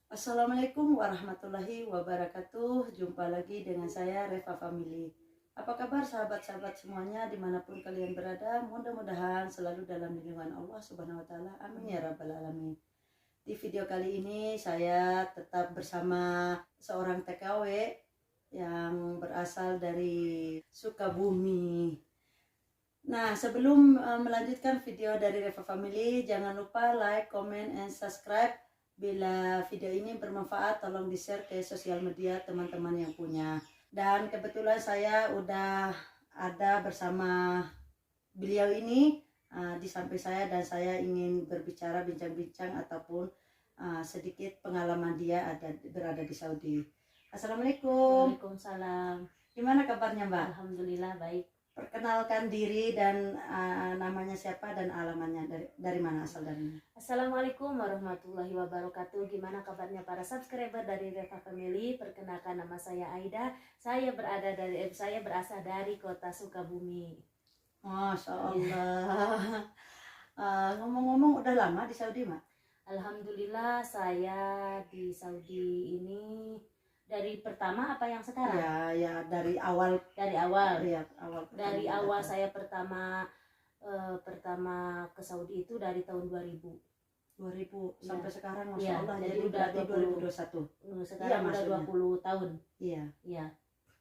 Assalamualaikum warahmatullahi wabarakatuh. Jumpa lagi dengan saya Reva Family. Apa kabar sahabat-sahabat semuanya dimanapun kalian berada? Mudah-mudahan selalu dalam lindungan Allah Subhanahu Wa Taala. Amin ya Rabbal Alamin. Di video kali ini saya tetap bersama seorang TKW yang berasal dari Sukabumi. Nah, sebelum melanjutkan video dari Reva Family, jangan lupa like, comment, and subscribe. Bila video ini bermanfaat, tolong di-share ke sosial media teman-teman yang punya. Dan kebetulan saya udah ada bersama beliau ini di samping saya, dan saya ingin berbicara, bincang-bincang ataupun sedikit pengalaman dia berada di Saudi. Assalamualaikum. Waalaikumsalam. Gimana kabarnya, Mbak? Alhamdulillah baik. Perkenalkan diri dan namanya siapa dan alamannya, dari mana asal darinya. Assalamualaikum warahmatullahi wabarakatuh. Gimana kabarnya para subscriber dari Reva Family? Perkenalkan, nama saya Aida. Saya berasal dari kota Sukabumi. Masya Allah. Ngomong-ngomong, udah lama di Saudi, Mak? Alhamdulillah saya di Saudi ini dari pertama apa yang sekarang? Ya dari awal. Dari awal. Ya, awal. Dari awal saya pertama ke Saudi itu dari tahun 2000 ya. Sampai sekarang, Masya Ya, Allah. jadi Jadi udah berarti 2021. Sekarang Iya, udah maksudnya 20 tahun. Iya. Ya.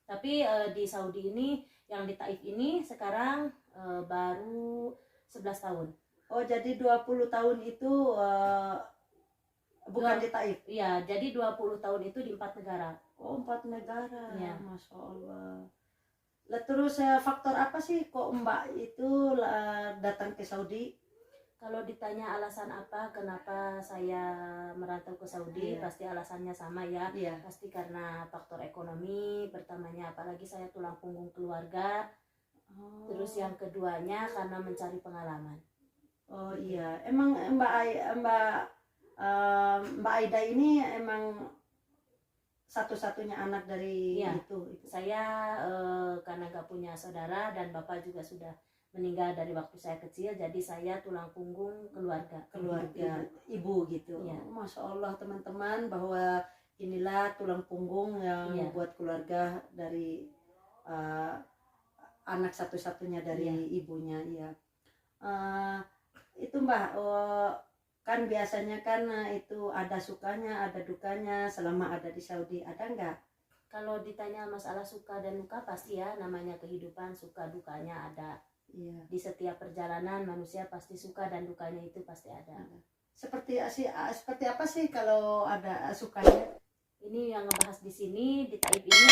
Tapi di Saudi ini, yang di Taif ini sekarang baru 11 tahun. Oh, jadi 20 tahun itu bukan di Taif? Iya, jadi 20 tahun itu di 4 negara. Oh, 4 negara. Ya. Masya Allah. Lah, terus faktor apa sih kok Mbak itu datang ke Saudi? Kalau ditanya alasan apa kenapa saya merantau ke Saudi, Iya. pasti alasannya sama ya. Iya. Pasti karena faktor ekonomi pertamanya, apalagi saya tulang punggung keluarga. Oh. Terus yang keduanya karena mencari pengalaman. Oh iya, emang Mbak Aida ini emang satu-satunya anak dari Iya. itu. Saya karena gak punya saudara dan bapak juga sudah meninggal dari waktu saya kecil, jadi saya tulang punggung keluarga Ibu gitu. Iya. Masya Allah teman-teman, bahwa inilah tulang punggung yang Iya. buat keluarga dari anak satu-satunya dari Iya. ibunya. Iya. Itu Mbak, kan biasanya kan itu ada sukanya, ada dukanya selama ada di Saudi, ada nggak? Kalau ditanya masalah suka dan duka, pasti ya, namanya kehidupan, suka dukanya ada. Iya. Di setiap perjalanan manusia pasti suka dan dukanya itu pasti ada. Seperti apa sih kalau ada sukanya? Ini yang ngebahas di sini di Taif ini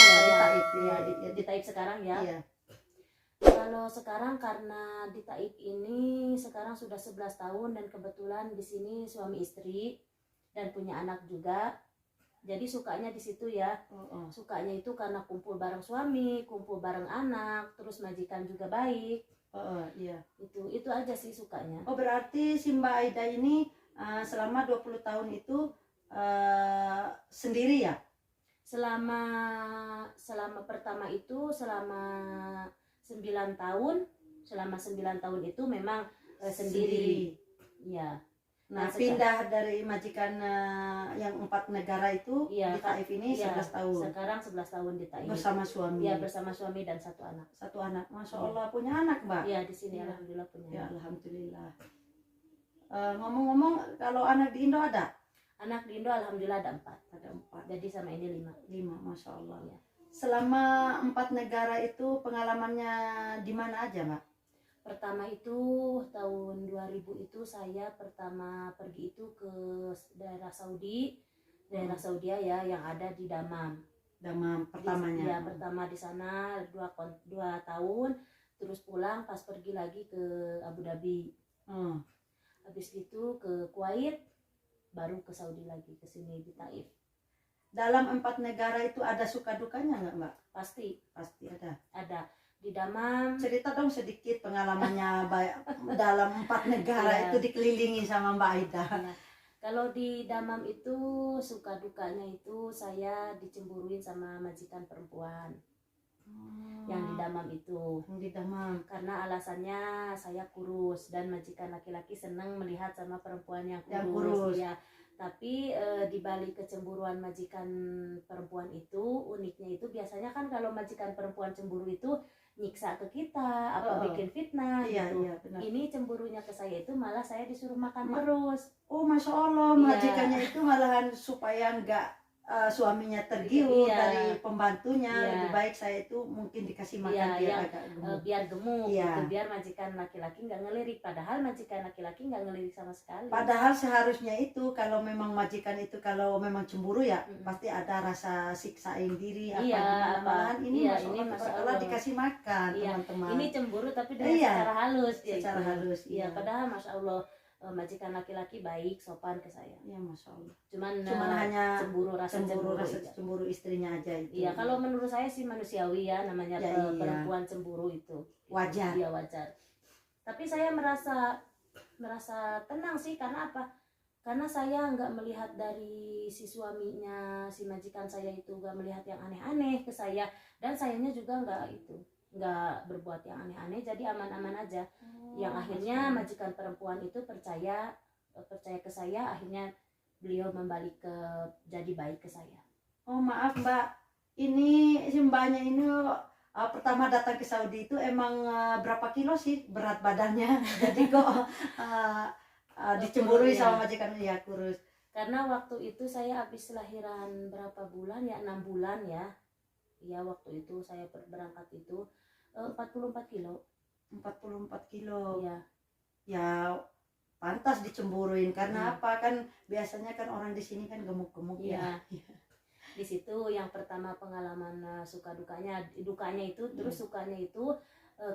ya, di Taif sekarang ya. Iya. Kalau sekarang karena di Taif ini sekarang sudah 11 tahun dan kebetulan di sini suami istri dan punya anak juga. Jadi sukanya di situ ya. Sukanya itu karena kumpul bareng suami, kumpul bareng anak, terus majikan juga baik. Iya. Itu aja sih sukanya. Oh, berarti si Mbak Aida ini selama 20 tahun itu sendiri ya? Selama pertama itu selama 9 tahun itu memang sendiri. Iya. Nah, pindah dari majikan yang 4 negara itu iya, di Taif ini 11 tahun. Sekarang 11 tahun di Taif. Bersama suami. Iya, bersama suami dan 1 anak. 1 anak. Masya Allah, punya anak, Mbak? Iya, di sini Ya. alhamdulillah punya. Ya, alhamdulillah. Ngomong-ngomong, kalau anak di Indo ada? Anak di Indo alhamdulillah ada 4. Ada 4. Jadi sama ini 5. 5, Masya Allah. Ya. Selama 4 negara itu pengalamannya di mana aja, Mbak? Pertama itu tahun 2000 itu saya pertama pergi itu ke daerah Saudi, daerah Saudi ya, yang ada di Damam. Damam pertamanya. Iya, pertama di sana 2 tahun, terus pulang pas pergi lagi ke Abu Dhabi. Habis itu ke Kuwait, baru ke Saudi lagi, ke sini di Taif. Dalam 4 negara itu ada suka dukanya nggak, Mbak? Pasti ada. Ada. Di Damam, cerita dong sedikit pengalamannya dalam 4 negara itu dikelilingi sama Mbak Aida. Ya. Kalau di Damam itu suka dukanya itu saya dicemburuin sama majikan perempuan. Yang di Damam itu. Di Damam. Karena alasannya saya kurus dan majikan laki-laki senang melihat sama perempuan yang kurus. Ya. Tapi di balik kecemburuan majikan perempuan itu, uniknya itu biasanya kan kalau majikan perempuan cemburu itu nyiksa ke kita, bikin fitnah Iya, gitu. iya, benar. Ini cemburunya ke saya itu malah saya disuruh makan terus. Oh, Masya Allah, Iya. majikannya itu malahan supaya nggak suaminya tergiur Iya. dari pembantunya. Iya. Lebih baik saya itu mungkin dikasih makan Iya, biar yang, agak gemuk. biar gemuk Iya. gitu, biar majikan laki-laki nggak ngelirik. Padahal majikan laki-laki nggak ngelirik sama sekali. Padahal seharusnya itu kalau memang majikan itu kalau memang cemburu ya pasti ada rasa siksain diri apa Iya, gimana. Malahan ini iya, Masya ini Allah, Masya tabarakallah, Allah. dikasih makan Iya, teman-teman. ini cemburu tapi dengan Iya, secara halus. secara gitu. halus, Iya, iya. padahal Masya Allah majikan laki-laki baik, sopan ke saya. Iya, Masya Allah. Cuman hanya cemburu, rasa cemburu. rasa cemburu istrinya aja itu. Iya, kalau menurut saya sih manusiawi ya, namanya Ya, iya. perempuan cemburu itu. Wajar. Iya, wajar. Tapi saya merasa tenang sih, karena apa? Karena saya nggak melihat dari si suaminya, si majikan saya itu nggak melihat yang aneh-aneh ke saya, dan sayanya juga nggak berbuat yang aneh-aneh, jadi aman-aman aja. Yang akhirnya majikan perempuan itu percaya ke saya, akhirnya beliau jadi baik ke saya. Oh, maaf Mbak, ini si Mbaknya ini pertama datang ke Saudi itu emang berapa kilo sih berat badannya? Jadi kok dicemburui sama majikan ya, kurus. Karena waktu itu saya habis lahiran berapa bulan ya, 6 bulan ya. Ya, waktu itu saya berangkat itu 44 kilo. 44 kilo. Iya. Ya pantas dicemburuin karena apa, kan biasanya kan orang di sini kan gemuk-gemuk ya. Di situ yang pertama pengalaman suka dukanya itu, terus sukanya itu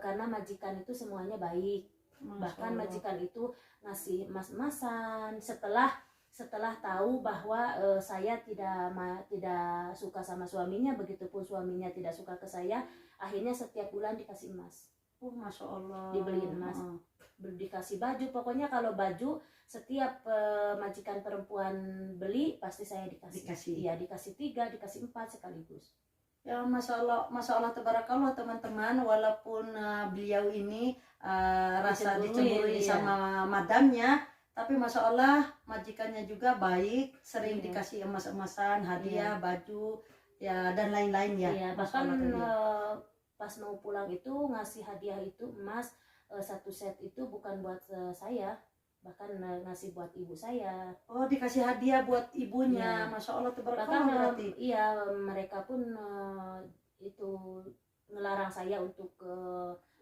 karena majikan itu semuanya baik. Bahkan majikan itu ngasih emas-emasan setelah tahu bahwa saya tidak suka sama suaminya, begitupun suaminya tidak suka ke saya, akhirnya setiap bulan dikasih emas. Oh, Masya Allah. Dibeliin emas, dikasih baju. Pokoknya kalau baju setiap majikan perempuan beli pasti saya dikasih. Iya, dikasih 3, dikasih 4 sekaligus. Ya, Masya Allah, tabarakallah teman-teman. Walaupun beliau ini rasa dicemburui sama madamnya, tapi Masya Allah majikannya juga baik, sering dikasih emas-emasan, hadiah, baju, ya, dan lain-lain ya. Iya, bahkan pas mau pulang itu ngasih hadiah itu emas 1 set itu bukan buat saya, bahkan ngasih buat ibu saya. Oh, dikasih hadiah buat ibunya. Masya Allah, tabarakallah berarti. Iya, mereka pun itu ngelarang saya untuk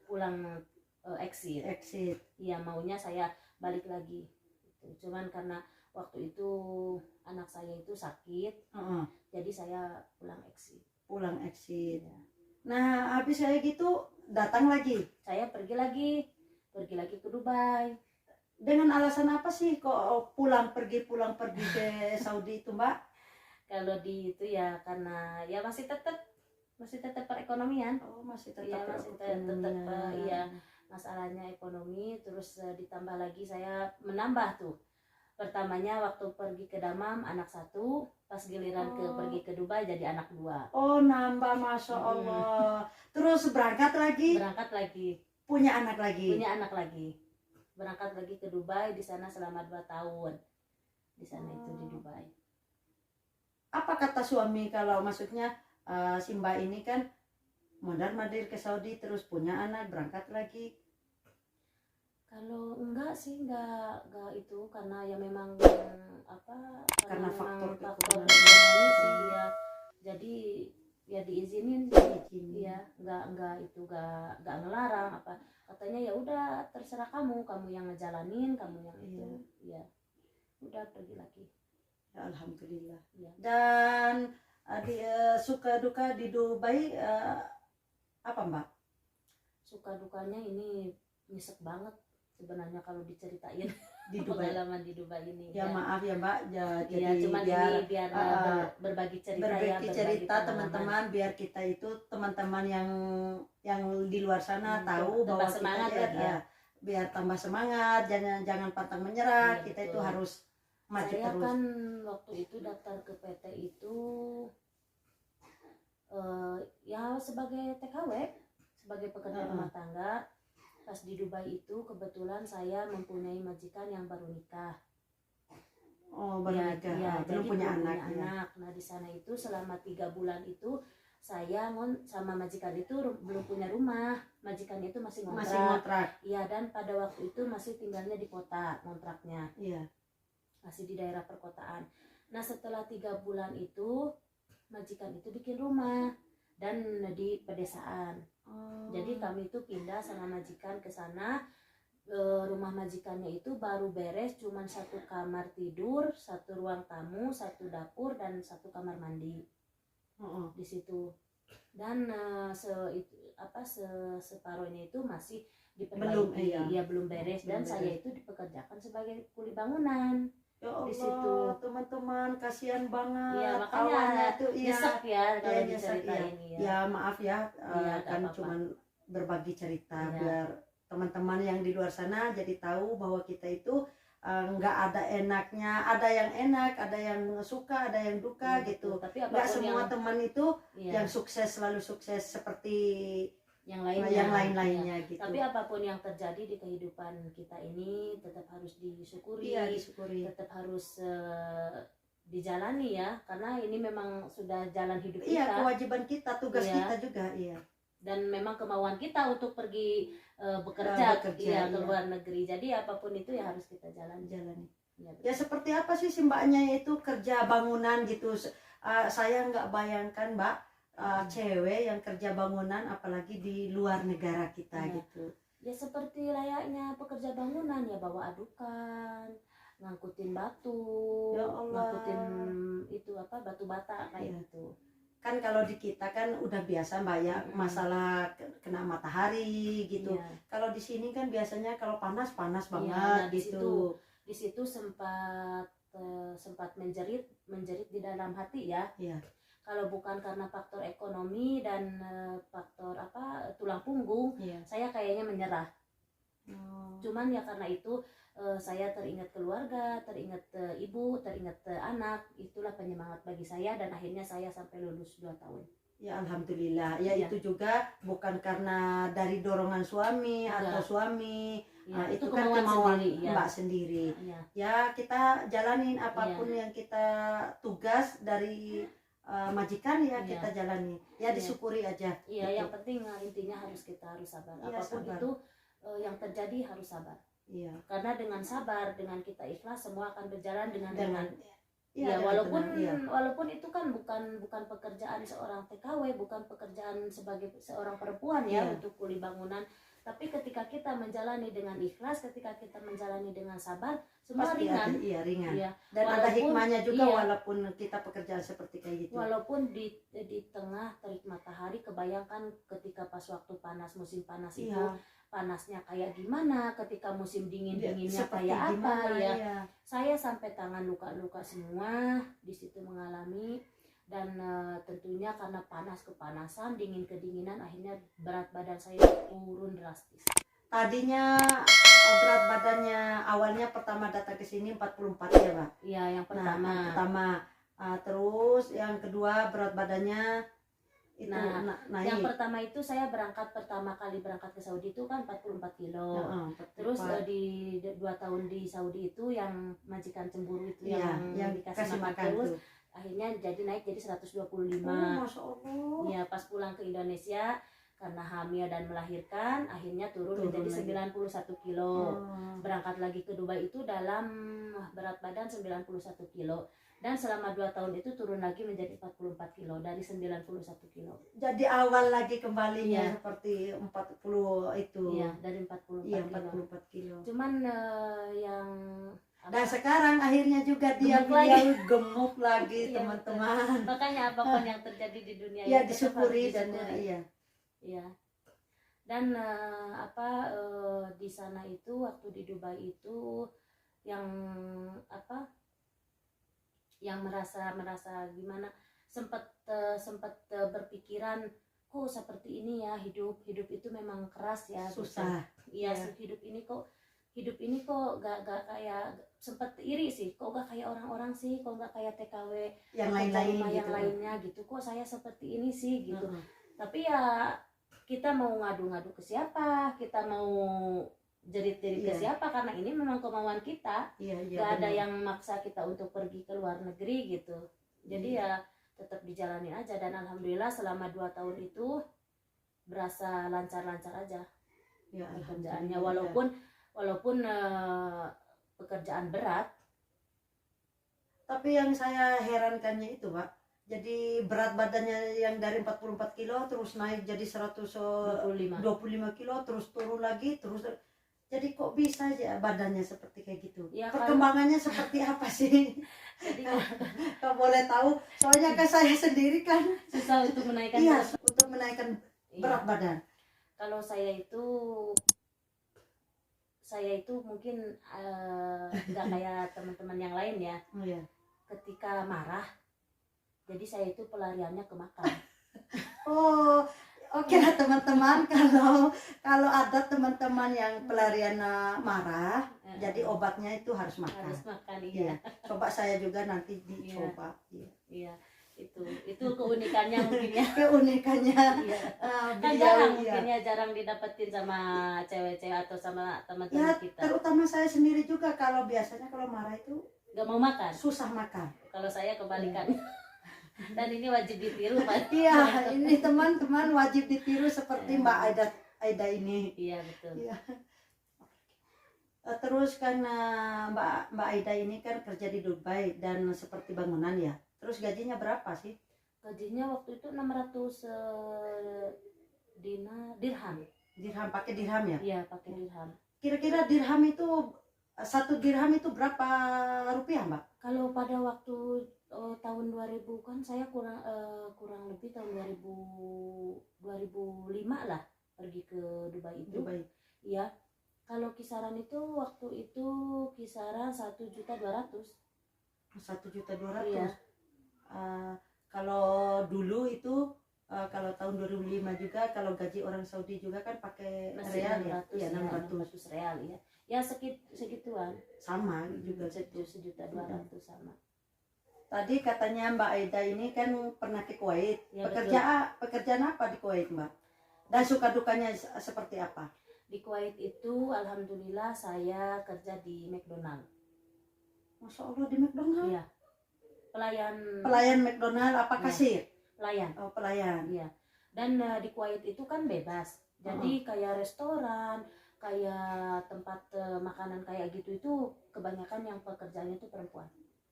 pulang exit. Iya, maunya saya balik lagi. Cuman karena waktu itu anak saya itu sakit, jadi saya pulang exit. Ya. Nah, habis saya gitu datang lagi. Saya pergi lagi ke Dubai. Dengan alasan apa sih kok pergi ke Saudi itu, Mbak? Kalau di itu ya karena ya masih tetap perekonomian. Oh, masih tetap. Ya, masih tetap iya, masalahnya ekonomi. Terus ditambah lagi saya menambah tuh. Pertamanya waktu pergi ke Damam anak 1, pas giliran pergi ke Dubai jadi anak 2. Oh, nambah, Masya Allah. Terus berangkat lagi. Punya anak lagi. Berangkat lagi ke Dubai, di sana selama 2 tahun. Di sana itu di Dubai. Apa kata suami kalau maksudnya si Mbak ini kan mondar-mandir ke Saudi terus punya anak, berangkat lagi? Kalau enggak sih, enggak itu, karena ya memang karena faktor ekonomi sih ya. Jadi ya diizinin ya, enggak ngelarang apa. Katanya ya udah terserah kamu yang ngejalanin, kamu yang itu. Ya. Udah pergi lagi. Ya, alhamdulillah. Ya. Dan suka duka di Dubai apa, Mbak? Suka dukanya ini nyesek banget sebenarnya kalau diceritain di Dubai. Pengalaman di Dubai ini. Ya, maaf ya, Mbak. Jadi cuma biar berbagi cerita teman-teman, biar kita itu teman-teman yang di luar sana tahu bahwa semangat kita lagi ya. Biar tambah semangat, jangan pantang menyerah. Kita itu harus maju saya terus. Kan waktu itu daftar ke PT itu ya sebagai TKW, sebagai pekerja rumah tangga. Pas di Dubai itu kebetulan saya mempunyai majikan yang baru nikah. Oh, baru Ya, nikah. ya, Belum jadi punya belum anak punya ya. anak. Nah di sana itu selama 3 bulan itu saya sama majikan itu belum punya rumah. Majikan itu masih Masih ngontrak. ngontrak. Iya, dan pada waktu itu masih tinggalnya di kota ngontraknya, Iya. masih di daerah perkotaan. Nah setelah 3 bulan itu majikan itu bikin rumah dan di pedesaan. Oh. Jadi kami itu pindah sama majikan ke sana. Rumah majikannya itu baru beres, cuman 1 kamar tidur, 1 ruang tamu, 1 dapur dan 1 kamar mandi di situ. Dan separuhnya itu masih diperbaiki, belum beres, dan saya itu dipekerjakan sebagai kuli bangunan. Ya Allah, di situ. Teman-teman, kasihan banget. Ya makanya Kawannya tuh nyesek ya kalau nyesek, diceritain ya. ya. Ya maaf ya, kan apa-apa. cuman berbagi cerita Ya. biar teman-teman yang di luar sana jadi tahu bahwa kita itu nggak ada enaknya, ada yang enak, ada yang suka, ada yang duka gitu. Tapi nggak semua teman itu ya, yang sukses selalu sukses seperti yang lainnya, yang lain-lainnya gitu. Tapi apapun yang terjadi di kehidupan kita ini tetap harus disyukuri, Iya, disyukuri. tetap harus dijalani ya, karena ini memang sudah jalan hidup kita. Iya, kewajiban kita, tugas kita juga. Iya. Dan memang kemauan kita untuk pergi bekerja ya, ke luar negeri. Jadi apapun itu ya harus kita jalani. Ya seperti apa sih mbaknya itu kerja bangunan gitu. Saya nggak bayangkan mbak cewek yang kerja bangunan apalagi di luar negara kita gitu. Ya seperti layaknya pekerja bangunan ya, bawa adukan, ngangkutin batu, ya Allah, ngangkutin itu batu bata kayak gitu. Kan kalau di kita kan udah biasa mbak ya, masalah kena matahari gitu. Kalau di sini kan biasanya kalau panas banget. Nah, di situ sempat menjerit di dalam hati ya. Kalau bukan karena faktor ekonomi dan faktor tulang punggung, saya kayaknya menyerah. Cuman ya karena itu saya teringat keluarga, teringat ibu, teringat anak, itulah penyemangat bagi saya, dan akhirnya saya sampai lulus 2 tahun. Ya alhamdulillah. Ya itu juga bukan karena dari dorongan suami atau suami. Itu kan kemauan mbak sendiri. Ya kita jalanin apapun yang kita tugas dari majikan kita jalani. Ya disyukuri aja. Iya, yang penting intinya kita harus sabar. Apapun sabar. Itu yang terjadi harus sabar. Iya. Karena dengan sabar, dengan kita ikhlas, semua akan berjalan dengan ya walaupun itu kan bukan pekerjaan seorang TKW, bukan pekerjaan sebagai seorang perempuan ya untuk kuli bangunan. Tapi ketika kita menjalani dengan ikhlas, ketika kita menjalani dengan sabar, semua pasti ringan. Ringan. Ya. Dan walaupun, ada hikmahnya juga walaupun kita pekerjaan seperti kayak gitu. Walaupun di tengah terik matahari, kebayangkan ketika pas waktu panas, musim panas itu panasnya kayak gimana, ketika musim dinginnya kayak apa ya. Saya sampai tangan luka-luka semua di situ mengalami, dan tentunya karena panas kepanasan, dingin kedinginan, akhirnya berat badan saya turun drastis. Tadinya berat badannya awalnya pertama datang ke sini 44 ya Pak? Iya, yang pertama. Terus yang kedua berat badannya itu naik. Yang pertama itu saya pertama kali berangkat ke Saudi itu kan 44 kilo. 44. Terus di 2 tahun di Saudi itu yang majikan cemburu itu yang dikasih makan terus tuh. Akhirnya naik jadi 125. Masya Allah. Ya pas pulang ke Indonesia karena hamil dan melahirkan, akhirnya turun menjadi 91 kilo. Berangkat lagi ke Dubai itu dalam berat badan 91 kilo. Dan selama 2 tahun itu turun lagi menjadi 44 kilo dari 91 kilo. Jadi awal lagi kembalinya seperti 40 itu. Iya, dari 44 kilo. Cuman dan sekarang akhirnya juga dia gemuk lagi teman-teman. Makanya apapun yang terjadi di dunia ya disyukuri dan iya. Dan di sana itu waktu di Dubai itu yang merasa gimana, sempat berpikiran kok seperti ini ya, hidup itu memang keras ya, susah. Iya, hidup ini kok gak kayak, sempat iri sih, kok gak kayak orang-orang sih, kok gak kayak TKW yang lainnya gitu, kok saya seperti ini sih gitu. Tapi ya kita mau ngadu-ngadu ke siapa, kita mau jerit-jerit ke Iya. siapa, karena ini memang kemauan kita. Iya, iya, Gak ada benar. yang maksa kita untuk pergi ke luar negeri gitu. Jadi ya tetap dijalanin aja, dan alhamdulillah selama 2 tahun itu berasa lancar-lancar aja Ya, pekerjaannya, alhamdulillah. walaupun pekerjaan berat. Tapi yang saya herankannya itu, Pak, jadi berat badannya yang dari 44 kilo terus naik jadi 125 kilo, terus turun lagi, terus jadi kok bisa aja badannya seperti kayak gitu? Ya, Perkembangannya seperti apa sih? jadi Kalau boleh tahu, soalnya kan saya sendiri kan susah untuk menaikkan iya berat. untuk menaikkan Iya. berat badan. Kalau saya itu mungkin nggak kayak teman-teman yang lain ya. Oh ya. Ketika marah, jadi saya itu pelariannya ke makan. Oh, oke lah teman-teman, kalau ada teman-teman yang pelarian marah, jadi obatnya itu harus makan. Harus makan, Iya. iya. Coba saya juga nanti dicoba. Iya, itu keunikannya mungkin ya. Keunikannya Iya. Kan beliau, jarang iya. mungkin ya, jarang didapetin sama cewek-cewek atau sama Ya, teman-teman kita. terutama saya sendiri juga, kalau biasanya kalau marah itu Gak mau makan. susah makan. Kalau saya kebalikan. Dan ini wajib ditiru, Pak. Iya, ini teman-teman wajib ditiru seperti Mbak Aida ini. Iya, betul. Iya. Terus kan Mbak Aida ini kan kerja di Dubai dan seperti bangunan ya. Terus gajinya berapa sih? Gajinya waktu itu 600 dirham. Dirham, pakai dirham ya? Iya, pakai dirham. Kira-kira dirham itu, 1 dirham itu berapa rupiah, Mbak? Kalau pada waktu tahun 2000 kan saya kurang lebih tahun 2005 lah pergi ke Dubai itu. Dubai. Iya. Kalau kisaran itu waktu itu kisaran 1.200.000. 1.200.000. Iya. Kalau dulu itu kalau tahun 2005 juga, kalau gaji orang Saudi juga kan pakai Masih real ya? 600, Iya, 600 real ya. Ya segituan. sama juga. 1.200.000 sama. Tadi katanya Mbak Aida ini kan pernah ke Kuwait. Ya, Pekerjaan apa di Kuwait, Mbak? Dan suka dukanya seperti apa? Di Kuwait itu alhamdulillah saya kerja di McDonald. Masya Allah, di McDonald? Iya. Pelayan McDonald apa Iya. kasir? Pelayan. Oh, pelayan. Iya. Dan di Kuwait itu kan bebas. Jadi kayak restoran, kayak tempat makanan kayak gitu itu kebanyakan yang pekerjaannya itu perempuan.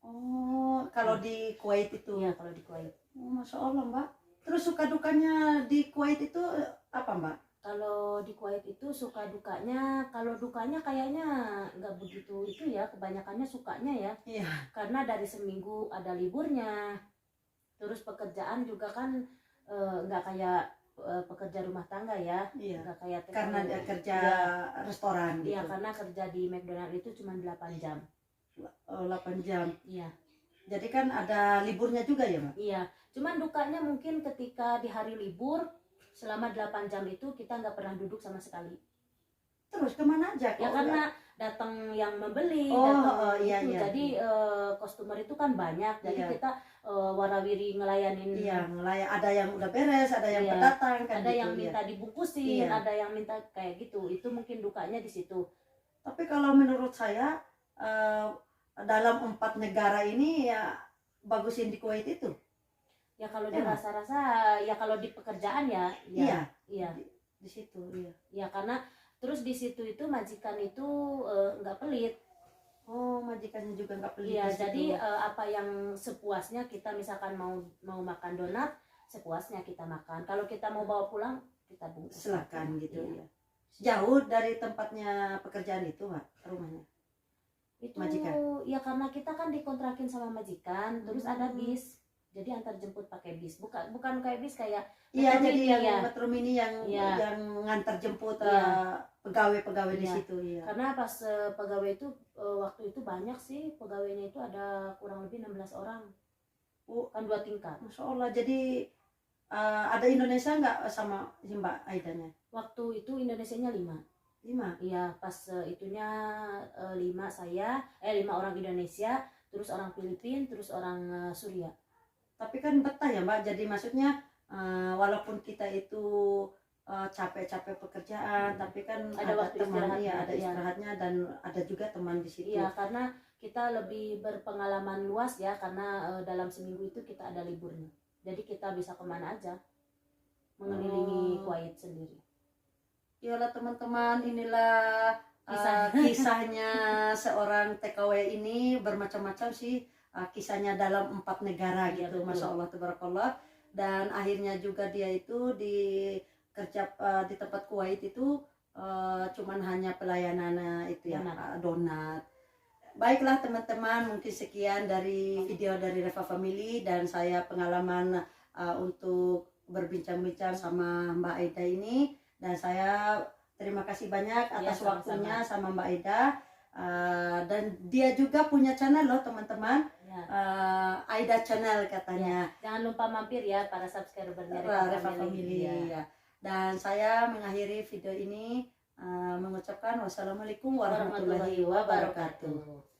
Oh, kalau di Kuwait itu. Iya, kalau di Kuwait. Oh, Masya Allah, Mbak. Terus suka dukanya di Kuwait itu apa, Mbak? Kalau di Kuwait itu suka dukanya, kalau dukanya kayaknya nggak begitu itu ya, kebanyakannya sukanya ya. Iya. Karena dari seminggu ada liburnya. Terus pekerjaan juga kan nggak kayak pekerja rumah tangga ya. Iya. Nggak kayak Karena dia kerja restoran gitu. Iya, karena kerja di McDonald itu cuma 8 jam. 8 jam. Iya. Jadi kan ada liburnya juga ya, Mbak? Iya. Cuman dukanya mungkin ketika di hari libur selama 8 jam itu kita nggak pernah duduk sama sekali. Terus kemana aja? Ya karena datang yang membeli, iya, itu. iya. Jadi customer itu kan banyak. Jadi Iya. kita warawiri ngelayanin. Iya, ada yang udah beres, ada yang Iya. pendatang kan Ada gitu, yang minta dibungkusin, Iya. ada yang minta kayak gitu. Itu mungkin dukanya di situ. Tapi kalau menurut saya dalam 4 negara ini ya bagusin di Kuwait itu. Ya kalau Emang? dirasa-rasa, ya kalau di pekerjaan ya, Iya. iya. Di situ, iya. Ya karena terus di situ itu majikan itu nggak pelit. Oh, majikannya juga nggak pelit. Iya, di situ. jadi apa yang sepuasnya, kita misalkan mau makan donat, sepuasnya kita makan. Kalau kita mau bawa pulang, kita bungkus. silakan gitu Iya. ya. Jauh dari tempatnya pekerjaan itu, Mbak, rumahnya. Itu Majikan? ya karena kita kan dikontrakin sama majikan, terus ada bis. Jadi antar jemput pakai bis. Bukan kayak bis kayak Iya, Metro jadi Mini, yang ya. Metro Mini yang Iya. ngantar jemput Iya. pegawai-pegawai di Iya. situ, iya. Karena pas pegawai itu waktu itu banyak sih, pegawainya itu ada kurang lebih 16 orang. Kan 2 tingkat. Masya Allah, jadi ada Indonesia nggak sama si Mbak Aidanya? Waktu itu Indonesianya 5. 5? Iya, pas itunya 5 orang Indonesia, terus orang Filipina, terus orang Suria. Tapi kan betah ya, Mbak, jadi maksudnya walaupun kita itu capek-capek pekerjaan, tapi kan Ada waktu teman, istirahat, ya ada iya. istirahatnya dan ada juga teman di situ. Iya, karena kita lebih berpengalaman luas ya, karena dalam seminggu itu kita ada liburnya. Jadi kita bisa kemana aja mengelilingi Kuwait sendiri. Iyalah teman-teman, inilah kisahnya seorang TKW ini, bermacam-macam sih kisahnya dalam 4 negara Iya, gitu. betul. Masya Allah tabarakallah. Dan akhirnya juga dia itu di kerja di tempat Kuwait itu cuman hanya pelayanan itu ya, donat. Baiklah teman-teman, mungkin sekian dari video dari Reva Family dan saya pengalaman untuk berbincang-bincang sama Mbak Aida ini, dan saya terima kasih banyak atas waktunya sama Mbak Aida. Dan dia juga punya channel loh teman-teman, Aida Channel katanya. Jangan lupa mampir ya para subscribernya Reva Family ya. Dan saya mengakhiri video ini mengucapkan wassalamualaikum warahmatullahi wabarakatuh.